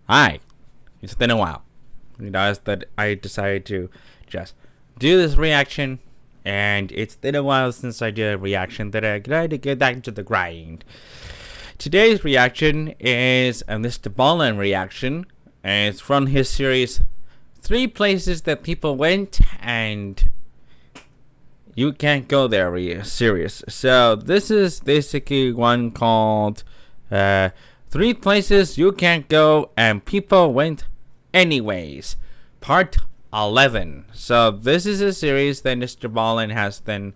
Hi, it's been a while. That I decided to just do this reaction, and it's been a while since I did a reaction that I tried to get back into the grind. Today's reaction is a Mr. Ballin reaction, and it's from his series 3 Places That People Went and You Can't Go There series. So this is basically one called 3 Places You Can't Go and People Went Anyways, Part 11. So this is a series that Mr. Ballin has been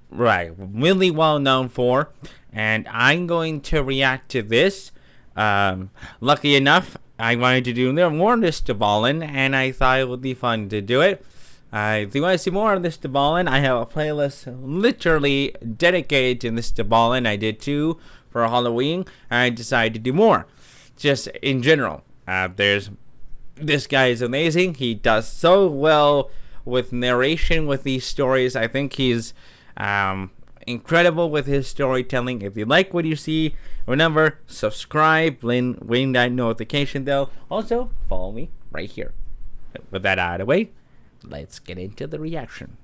really well known for, and I'm going to react to this. Lucky enough, I wanted to do more Mr. Ballin, and I thought it would be fun to do it. If you want to see more of Mr. Ballin, I have a playlist literally dedicated to Mr. Ballin. I did 2 for Halloween, and I decided to do more, just in general. This guy is amazing. He does so well with narration with these stories. I think he's incredible with his storytelling. If you like what you see, remember, subscribe, ring that notification bell. Also, follow me right here. With that out of the way, let's get into the reaction.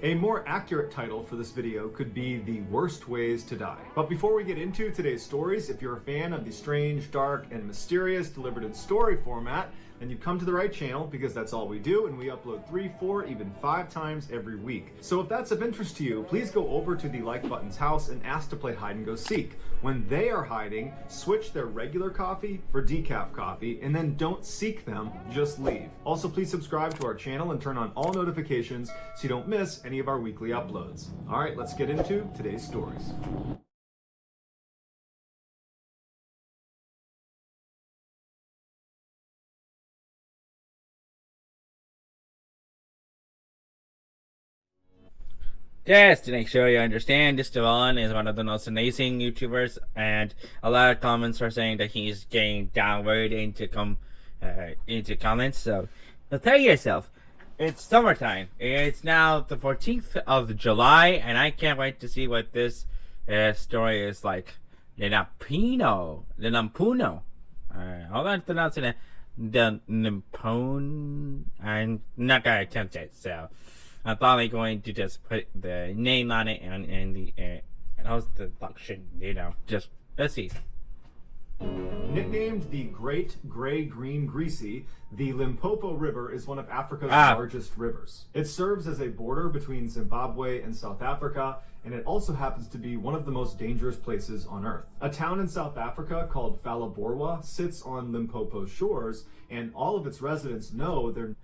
A more accurate title for this video could be The Worst Ways to Die. But before we get into today's stories, if you're a fan of the strange, dark, and mysterious delivered in story format, then you've come to the right channel, because that's all we do, and we upload 3, 4, even 5 times every week. So if that's of interest to you, please go over to the like button's house and ask to play hide and go seek. When they are hiding, switch their regular coffee for decaf coffee, and then don't seek them, just leave. Also, please subscribe to our channel and turn on all notifications so you don't miss any of our weekly uploads. All right, let's get into today's stories. Just to make sure you understand, Mr. Ballin is one of the most amazing YouTubers, and a lot of comments are saying that he's getting downward into comments. So prepare yourself. It's summertime. It's now the 14th of July, and I can't wait to see what this story is like. The Nampuno. Hold on, pronouncing it. The Nampone. I'm not gonna attempt it. So I'm probably going to just put the name on it and the how's the function, just let's see. Nicknamed the Great Grey Green Greasy, the Limpopo River is one of Africa's largest rivers. It serves as a border between Zimbabwe and South Africa, and it also happens to be one of the most dangerous places on Earth. A town in South Africa called Fabrisio sits on Limpopo's shores, and all of its residents know they're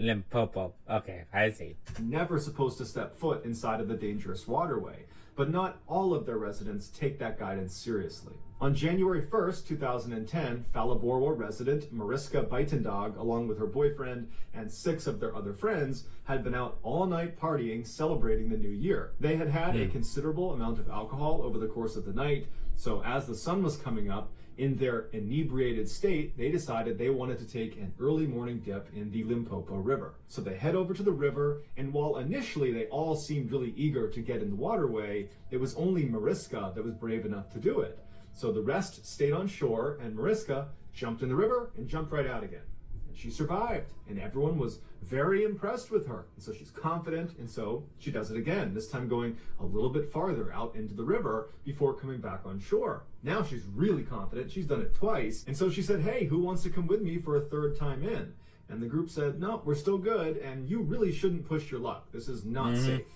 Limpopo. Okay, I see. never supposed to step foot inside of the dangerous waterway, but not all of their residents take that guidance seriously. On January 1st, 2010, Fabrisio resident Mariska Buitendog, along with her boyfriend and 6 of their other friends, had been out all night partying, celebrating the new year. They had had a considerable amount of alcohol over the course of the night, so as the sun was coming up, in their inebriated state, they decided they wanted to take an early morning dip in the Limpopo River. So they head over to the river, and while initially they all seemed really eager to get in the waterway, it was only Mariska that was brave enough to do it. So the rest stayed on shore, and Mariska jumped in the river and jumped right out again. And she survived, and everyone was very impressed with her. And so she's confident, and so she does it again, this time going a little bit farther out into the river before coming back on shore. Now she's really confident. She's done it twice. And so she said, "Hey, who wants to come with me for a 3rd time in?" And the group said, "No, we're still good, and you really shouldn't push your luck. This is not safe."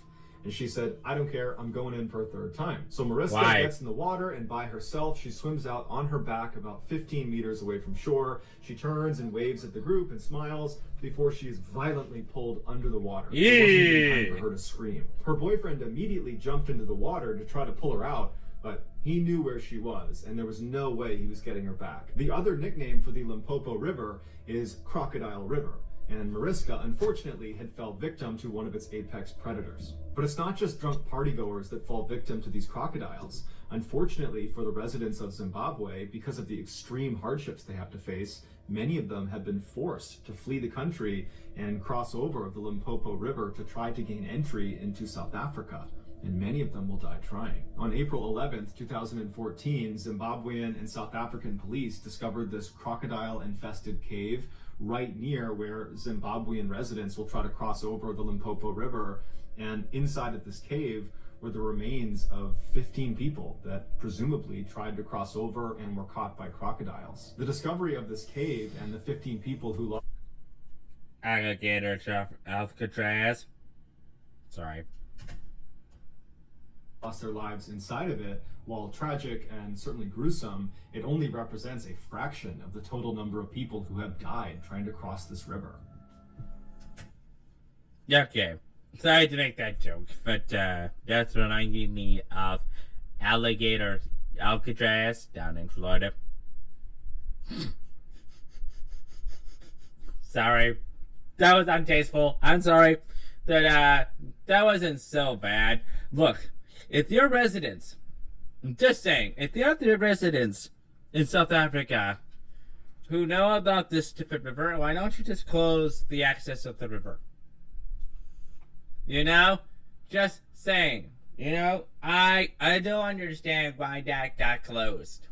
And she said, "I don't care, I'm going in for a 3rd time." So Mariska gets in the water, and by herself, she swims out on her back about 15 meters away from shore. She turns and waves at the group and smiles before she is violently pulled under the water. It wasn't even time for her to scream. Her boyfriend immediately jumped into the water to try to pull her out, but he knew where she was, and there was no way he was getting her back. The other nickname for the Limpopo River is Crocodile River, and Mariska, unfortunately, had fell victim to one of its apex predators. But it's not just drunk partygoers that fall victim to these crocodiles. Unfortunately for the residents of Zimbabwe, because of the extreme hardships they have to face, many of them have been forced to flee the country and cross over the Limpopo River to try to gain entry into South Africa. and many of them will die trying. On April 11th, 2014, Zimbabwean and South African police discovered this crocodile-infested cave right near where Zimbabwean residents will try to cross over the Limpopo River, and inside of this cave were the remains of 15 people that presumably tried to cross over and were caught by crocodiles. The discovery of this cave and the 15 people who lost alligator Alcatraz. Sorry. Lost their lives inside of it, while tragic and certainly gruesome, it only represents a fraction of the total number of people who have died trying to cross this river. Okay. Sorry to make that joke, but that's reminding me of alligator Alcatraz down in Florida. Sorry. That was untasteful. I'm sorry. That wasn't so bad. Look, if your residents, I'm just saying, if you're the residents in South Africa who know about this stupid river, why don't you just close the access of the river? You know? Just saying. You know, I don't understand why that got closed.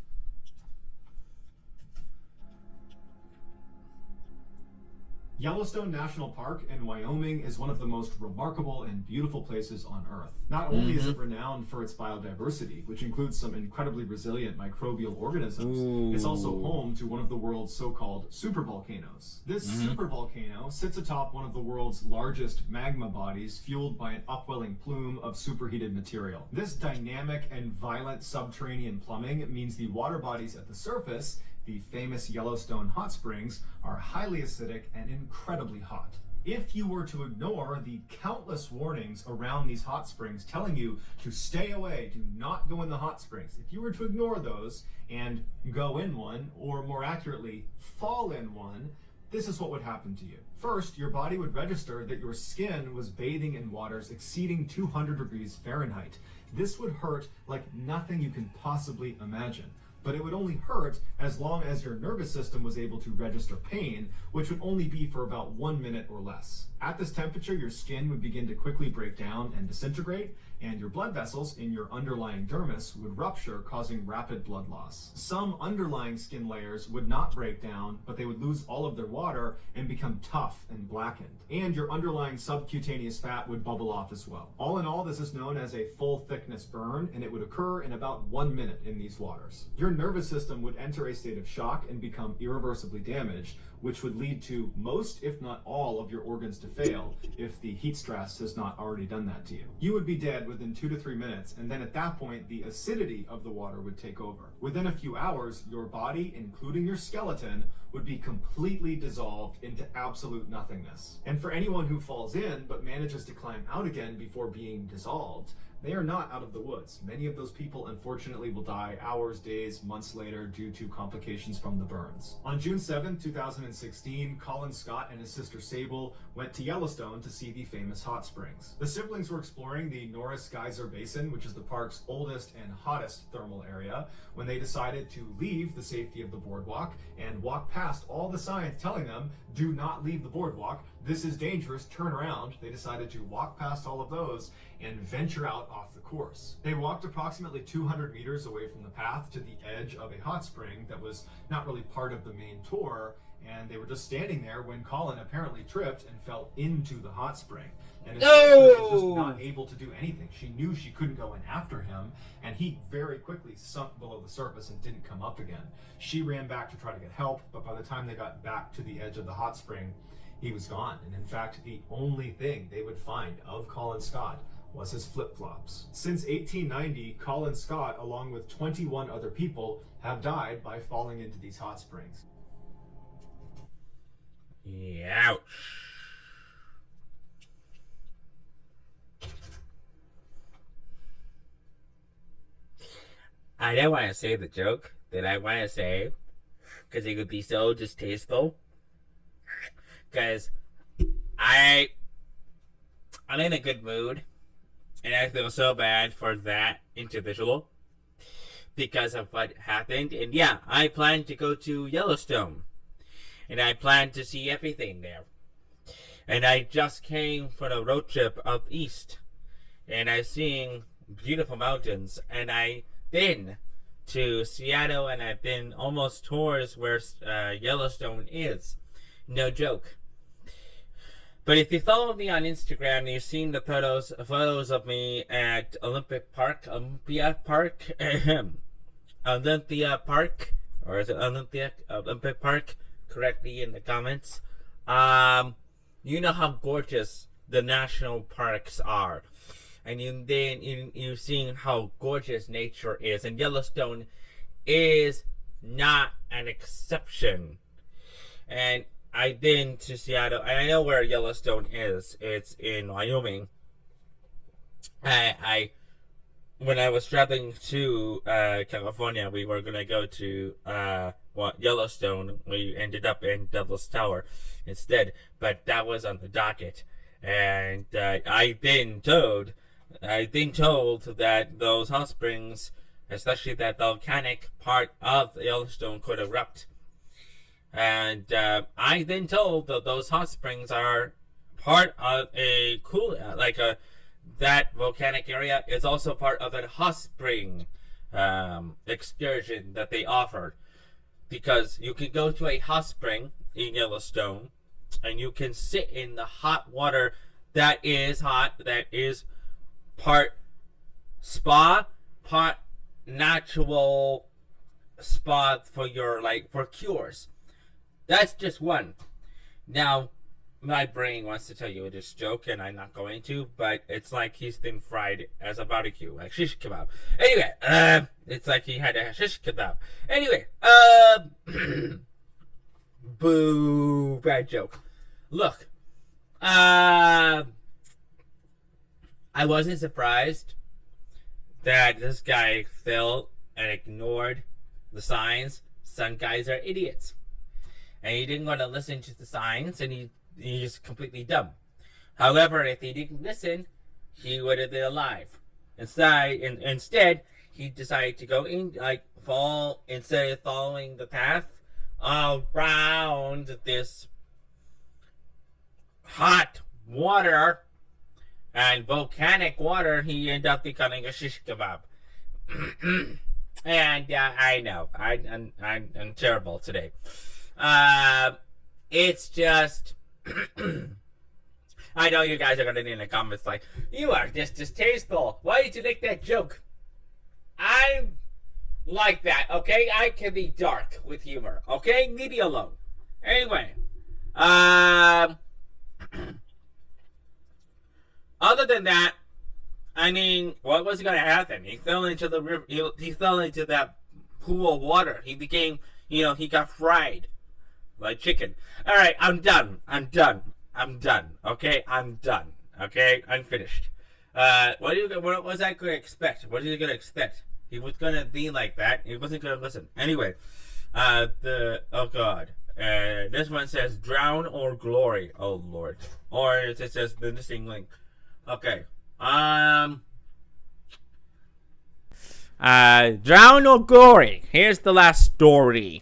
Yellowstone National Park in Wyoming is one of the most remarkable and beautiful places on Earth. Not only is it renowned for its biodiversity, which includes some incredibly resilient microbial organisms, it's also home to one of the world's so-called supervolcanoes. This supervolcano sits atop one of the world's largest magma bodies, fueled by an upwelling plume of superheated material. This dynamic and violent subterranean plumbing means the water bodies at the surface, the famous Yellowstone hot springs, are highly acidic and incredibly hot. If you were to ignore the countless warnings around these hot springs telling you to stay away, do not go in the hot springs, if you were to ignore those and go in one, or more accurately, fall in one, this is what would happen to you. First, your body would register that your skin was bathing in waters exceeding 200 degrees Fahrenheit. This would hurt like nothing you can possibly imagine. But it would only hurt as long as your nervous system was able to register pain, which would only be for about 1 minute or less. At this temperature, your skin would begin to quickly break down and disintegrate, and your blood vessels in your underlying dermis would rupture, causing rapid blood loss. Some underlying skin layers would not break down, but they would lose all of their water and become tough and blackened. And your underlying subcutaneous fat would bubble off as well. All in all, this is known as a full thickness burn, and it would occur in about 1 minute in these waters. Your nervous system would enter a state of shock and become irreversibly damaged, which would lead to most, if not all, of your organs to fail if the heat stress has not already done that to you. You would be dead within 2 to 3 minutes, and then at that point, the acidity of the water would take over. Within a few hours, your body, including your skeleton, would be completely dissolved into absolute nothingness. And for anyone who falls in but manages to climb out again before being dissolved, they are not out of the woods. Many of those people, unfortunately, will die hours, days, months later due to complications from the burns. On June 7, 2016, Colin Scott and his sister Sable went to Yellowstone to see the famous hot springs. The siblings were exploring the Norris Geyser Basin, which is the park's oldest and hottest thermal area, when they decided to leave the safety of the boardwalk and walk past all the signs telling them, do not leave the boardwalk, this is dangerous, turn around. They decided to walk past all of those and venture out off the course. They walked approximately 200 meters away from the path to the edge of a hot spring that was not really part of the main tour, and they were just standing there when Colin apparently tripped and fell into the hot spring. And his sister was just not able to do anything. She knew she couldn't go in after him, and he very quickly sunk below the surface and didn't come up again. She ran back to try to get help, but by the time they got back to the edge of the hot spring, he was gone. And in fact, the only thing they would find of Colin Scott was his flip-flops. Since 1890, Colin Scott, along with 21 other people, have died by falling into these hot springs. Ouch. I don't want to say the joke that I want to say, because it could be so distasteful. Because I'm in a good mood, and I feel so bad for that individual because of what happened. And yeah, I plan to go to Yellowstone, and I plan to see everything there. And I just came for a road trip up east, and I've seen beautiful mountains, and I've been to Seattle, and I've been almost towards where Yellowstone is. No joke. But if you follow me on Instagram, you've seen the photos of me at Olympia Park, or is it Olympic Park? Correct me in the comments. You know how gorgeous the national parks are, and you've seen how gorgeous nature is, and Yellowstone is not an exception. And I've been to Seattle, and I know where Yellowstone is. It's in Wyoming. When I was traveling to California, we were gonna go to Yellowstone. We ended up in Devil's Tower instead, but that was on the docket. And I've been told that those hot springs, especially that volcanic part of Yellowstone, could erupt. And I've been told that those hot springs are part of a that volcanic area is also part of a hot spring excursion that they offered. Because you can go to a hot spring in Yellowstone, and you can sit in the hot water that is hot, that is part spa, part natural spa for for cures. That's just one. Now, my brain wants to tell you this joke, and I'm not going to, but it's like he's been fried as a barbecue, like shish kebab. Anyway, it's like he had a shish kebab. Anyway, boo, bad joke. Look, I wasn't surprised that this guy fell and ignored the signs. Some guys are idiots. And he didn't want to listen to the signs, and he's just completely dumb. However, if he didn't listen, he would have been alive. Instead, he decided to go in, instead of following the path around this hot water and volcanic water, he ended up becoming a shish kebab. And I know, I'm terrible today. It's just I know you guys are gonna be in the comments like, you are just distasteful. Why did you make that joke? I'm like that, okay? I can be dark with humor, okay? Leave me alone. Anyway, other than that, I mean, what was gonna happen? He fell into the river. He fell into that pool of water. He became, he got fried like chicken. All right, I'm done. Okay, I'm done. Okay, I'm finished. What was I gonna expect? What are you gonna expect? He was gonna be like that. He wasn't gonna listen. Anyway, oh god. This one says drown or glory. Oh lord. Or it says the missing link. Okay. Drown or glory. Here's the last story.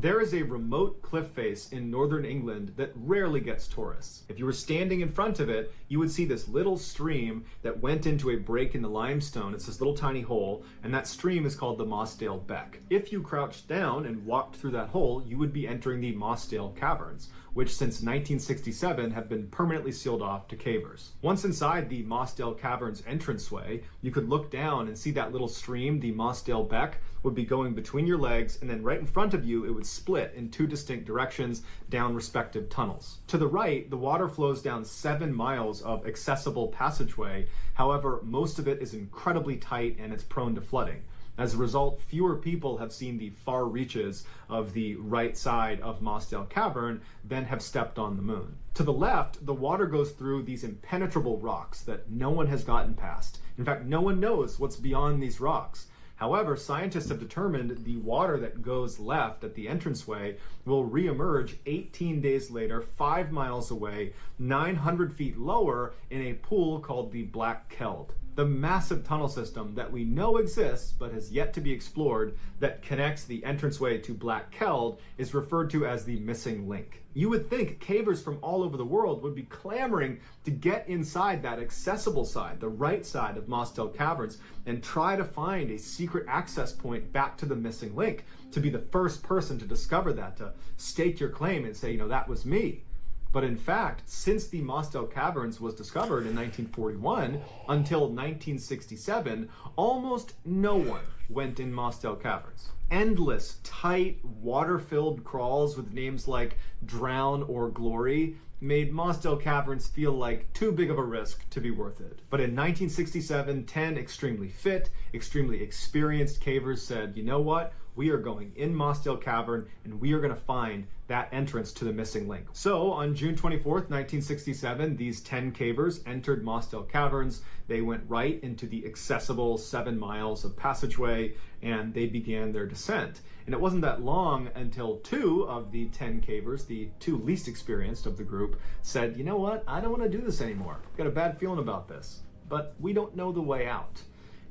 There is a remote cliff face in northern England that rarely gets tourists. If you were standing in front of it, you would see this little stream that went into a break in the limestone. It's this little tiny hole, and that stream is called the Mossdale Beck. If you crouched down and walked through that hole, you would be entering the Mossdale Caverns, which since 1967 have been permanently sealed off to cavers. Once inside the Mossdale Caverns entranceway, you could look down and see that little stream, the Mossdale Beck, would be going between your legs, and then right in front of you, it would split in two distinct directions down respective tunnels. To the right, the water flows down 7 miles of accessible passageway. However, most of it is incredibly tight and it's prone to flooding. As a result, fewer people have seen the far reaches of the right side of Mossdale Cavern than have stepped on the moon. To the left, the water goes through these impenetrable rocks that no one has gotten past. In fact, no one knows what's beyond these rocks. However, scientists have determined the water that goes left at the entranceway will reemerge 18 days later, 5 miles away, 900 feet lower in a pool called the Black Keld. The massive tunnel system that we know exists but has yet to be explored that connects the entranceway to Black Keld is referred to as the missing link. You would think cavers from all over the world would be clamoring to get inside that accessible side, the right side of Mostel Caverns, and try to find a secret access point back to the missing link, to be the first person to discover that, to stake your claim and say, that was me. But in fact, since the Mostel Caverns was discovered in 1941 until 1967, almost no one went in Mostel Caverns. Endless, tight, water-filled crawls with names like Drown or Glory made Mostel Caverns feel like too big of a risk to be worth it. But in 1967, 10 extremely fit, extremely experienced cavers said, you know what? We are going in Mostel Cavern and we are going to find that entrance to the missing link. So on June 24th, 1967, these 10 cavers entered Mostel Caverns. They went right into the accessible 7 miles of passageway and they began their descent. And it wasn't that long until 2 of the 10 cavers, the 2 least experienced of the group, said, you know what? I don't want to do this anymore. I've got a bad feeling about this, but we don't know the way out.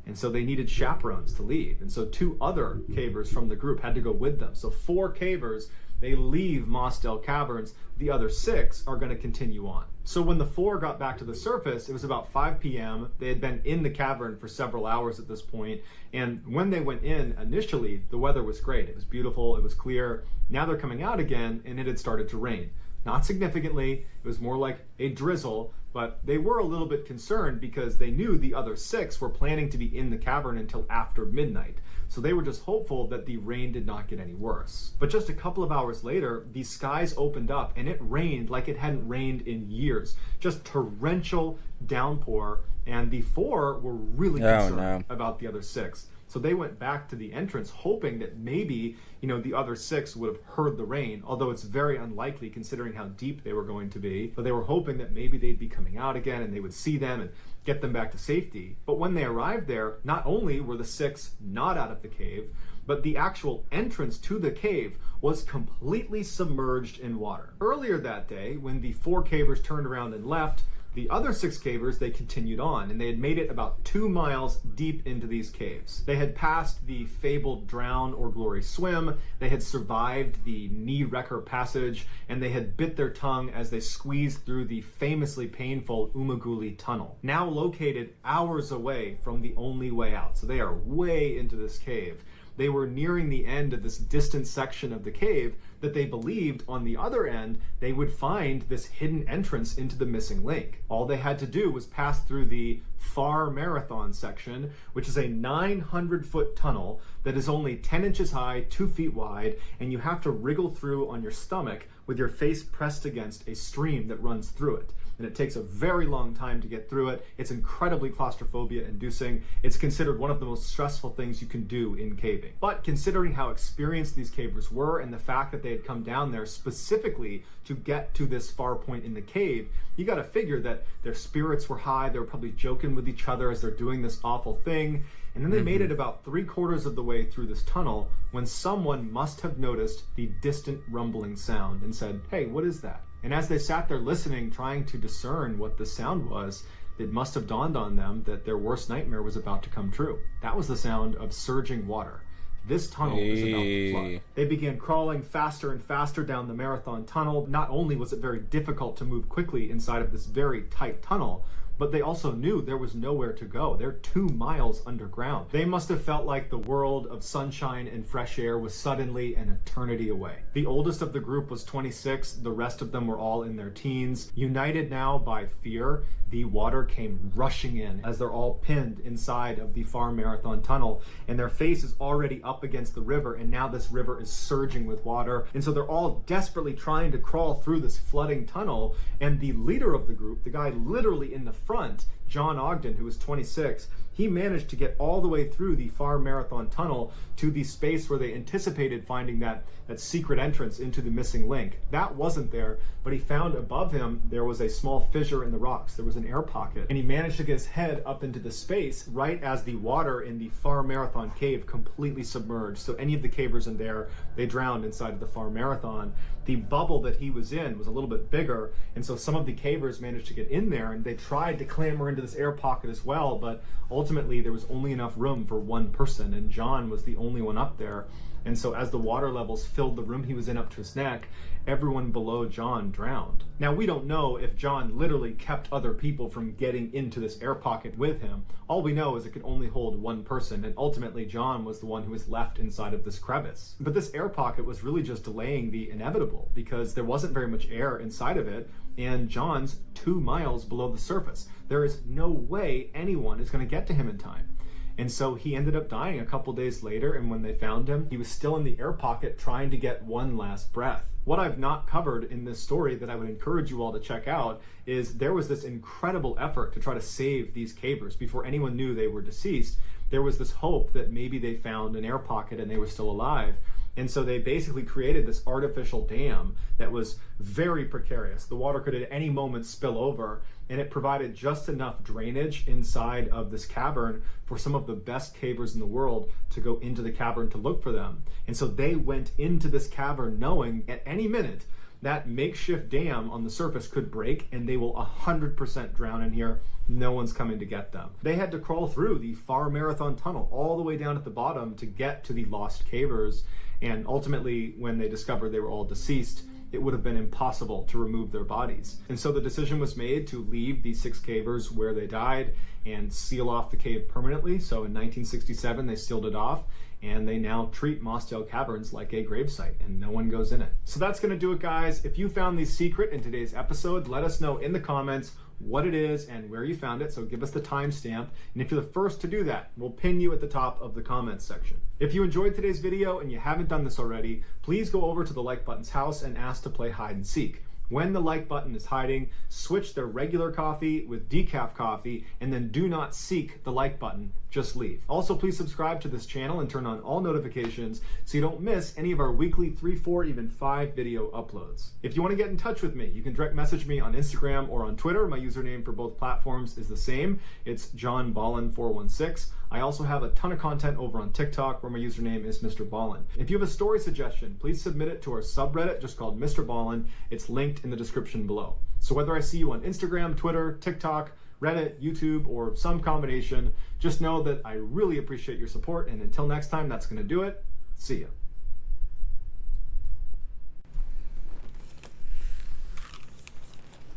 And so they needed chaperones to leave. And so 2 other cavers from the group had to go with them. So 4 cavers, they leave Mostel Caverns. The other 6 are going to continue on. So when the 4 got back to the surface, it was about 5 p.m. They had been in the cavern for several hours at this point. And when they went in, initially, the weather was great. It was beautiful. It was clear. Now they're coming out again, and it had started to rain. Not significantly. It was more like a drizzle. But they were a little bit concerned because they knew the other 6 were planning to be in the cavern until after midnight. So they were just hopeful that the rain did not get any worse. But just a couple of hours later, the skies opened up and it rained like it hadn't rained in years. Just torrential downpour, and the 4 were really concerned about the other 6. So they went back to the entrance hoping that maybe, the other 6 would have heard the rain, although it's very unlikely considering how deep they were going to be. But they were hoping that maybe they'd be coming out again and they would see them and get them back to safety. But when they arrived there, not only were the 6 not out of the cave, but the actual entrance to the cave was completely submerged in water. Earlier that day, when the 4 cavers turned around and left, the other 6 cavers, they continued on, and they had made it about 2 miles deep into these caves. They had passed the fabled Drown or Glory swim, they had survived the knee wrecker passage, and they had bit their tongue as they squeezed through the famously painful Umaguli tunnel, now located hours away from the only way out. So they are way into this cave. They were nearing the end of this distant section of the cave that they believed on the other end they would find this hidden entrance into the missing link. All they had to do was pass through the Far Marathon section, which is a 900-foot tunnel that is only 10 inches high, 2 feet wide, and you have to wriggle through on your stomach with your face pressed against a stream that runs through it. And it takes a very long time to get through it. It's incredibly claustrophobia inducing. It's considered one of the most stressful things you can do in caving. But considering how experienced these cavers were and the fact that they had come down there specifically to get to this far point in the cave, you got to figure that their spirits were high. They were probably joking with each other as they're doing this awful thing. And then they made it about 3/4 of the way through this tunnel when someone must have noticed the distant rumbling sound and said, "Hey, what is that?" And as they sat there listening, trying to discern what the sound was, it must have dawned on them that their worst nightmare was about to come true. That was the sound of surging water. This tunnel is about to flood. They began crawling faster and faster down the marathon tunnel. Not only was it very difficult to move quickly inside of this very tight tunnel, but they also knew there was nowhere to go. They're 2 miles underground. They must have felt like the world of sunshine and fresh air was suddenly an eternity away. The oldest of the group was 26. The rest of them were all in their teens. United now by fear, the water came rushing in as they're all pinned inside of the Far Marathon tunnel, and their face is already up against the river, and now this river is surging with water. And so they're all desperately trying to crawl through this flooding tunnel, and the leader of the group, the guy literally in the front, John Ogden, who was 26, he managed to get all the way through the Far Marathon tunnel to the space where they anticipated finding that secret entrance into the missing link. That wasn't there, but he found above him there was a small fissure in the rocks. There was an air pocket, and he managed to get his head up into the space right as the water in the Far Marathon cave completely submerged. So any of the cavers in there, they drowned inside of the Far Marathon. The bubble that he was in was a little bit bigger, and so some of the cavers managed to get in there, and they tried to clamber into into this air pocket as well, but ultimately there was only enough room for one person, and John was the only one up there. And so as the water levels filled the room he was in up to his neck, everyone below John drowned. Now, we don't know if John literally kept other people from getting into this air pocket with him. All we know is it could only hold one person, and ultimately John was the one who was left inside of this crevice. But this air pocket was really just delaying the inevitable, because there wasn't very much air inside of it, and John's 2 miles below the surface. There is no way anyone is going to get to him in time. And so he ended up dying a couple days later, and when they found him, he was still in the air pocket trying to get one last breath. What I've not covered in this story that I would encourage you all to check out is there was this incredible effort to try to save these cavers before anyone knew they were deceased. There was this hope that maybe they found an air pocket and they were still alive. And so they basically created this artificial dam that was very precarious. The water could at any moment spill over, and it provided just enough drainage inside of this cavern for some of the best cavers in the world to go into the cavern to look for them. And so they went into this cavern knowing at any minute that makeshift dam on the surface could break and they will 100% drown in here. No one's coming to get them. They had to crawl through the Far Marathon Tunnel all the way down at the bottom to get to the lost cavers. And ultimately, when they discovered they were all deceased, it would have been impossible to remove their bodies. And so the decision was made to leave these 6 cavers where they died and seal off the cave permanently. So in 1967, they sealed it off, and they now treat Mossdale Caverns like a gravesite, and no one goes in it. So that's gonna do it, guys. If you found the secret in today's episode, let us know in the comments what it is and where you found it, so give us the timestamp. And if you're the first to do that, we'll pin you at the top of the comments section. If you enjoyed today's video and you haven't done this already, please go over to the like button's house and ask to play hide and seek. When the like button is hiding, switch their regular coffee with decaf coffee, and then do not seek the like button, just leave. Also, please subscribe to this channel and turn on all notifications so you don't miss any of our weekly 3, 4, even 5 video uploads. If you want to get in touch with me, you can direct message me on Instagram or on Twitter. My username for both platforms is the same. It's JohnBallin416. I also have a ton of content over on TikTok where my username is Mr. Ballin. If you have a story suggestion, please submit it to our subreddit just called Mr. Ballin. It's linked in the description below. So whether I see you on Instagram, Twitter, TikTok, Reddit, YouTube, or some combination, just know that I really appreciate your support. And until next time, that's going to do it. See ya.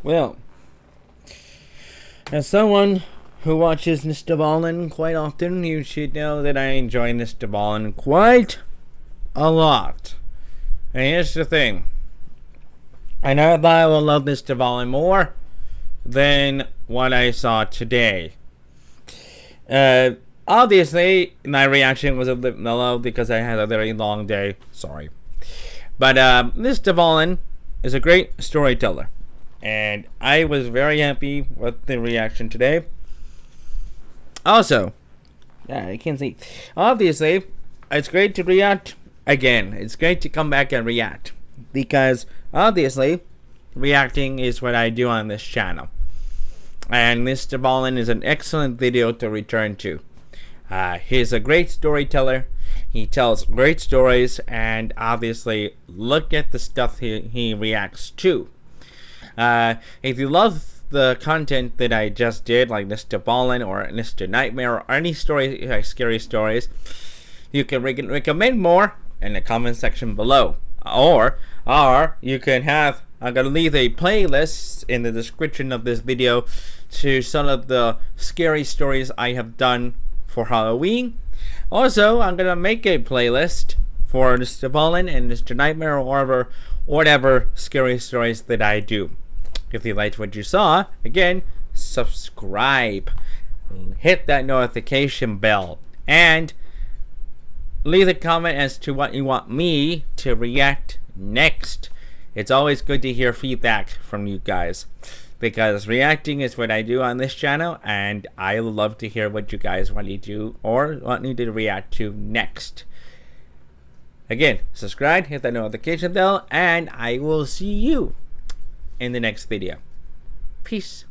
Well, as someone who watches Mr. Ballin quite often, you should know that I enjoy Mr. Ballin quite a lot. And here's the thing. I know that I will love Mr. Ballin more than what I saw today. Obviously, my reaction was a bit mellow because I had a very long day. Sorry. But Mr. Ballin is a great storyteller. And I was very happy with the reaction today. Also, yeah, I can see. Obviously, it's great to react again. It's great to come back and react. Because, obviously, reacting is what I do on this channel. And Mr. Ballin is an excellent video to return to. He's a great storyteller. He tells great stories. And, obviously, look at the stuff he reacts to. If you love the content that I just did, like Mr. Ballin or Mr. Nightmare or any story, like scary stories, you can recommend more in the comment section below. Or you can have, I'm going to leave a playlist in the description of this video to some of the scary stories I have done for Halloween. Also, I'm going to make a playlist for Mr. Ballin and Mr. Nightmare or whatever scary stories that I do. If you liked what you saw, again, subscribe, hit that notification bell, and leave a comment as to what you want me to react next. It's always good to hear feedback from you guys, because reacting is what I do on this channel, and I love to hear what you guys want to do or want me to react to next. Again, subscribe, hit that notification bell, and I will see you in the next video. Peace.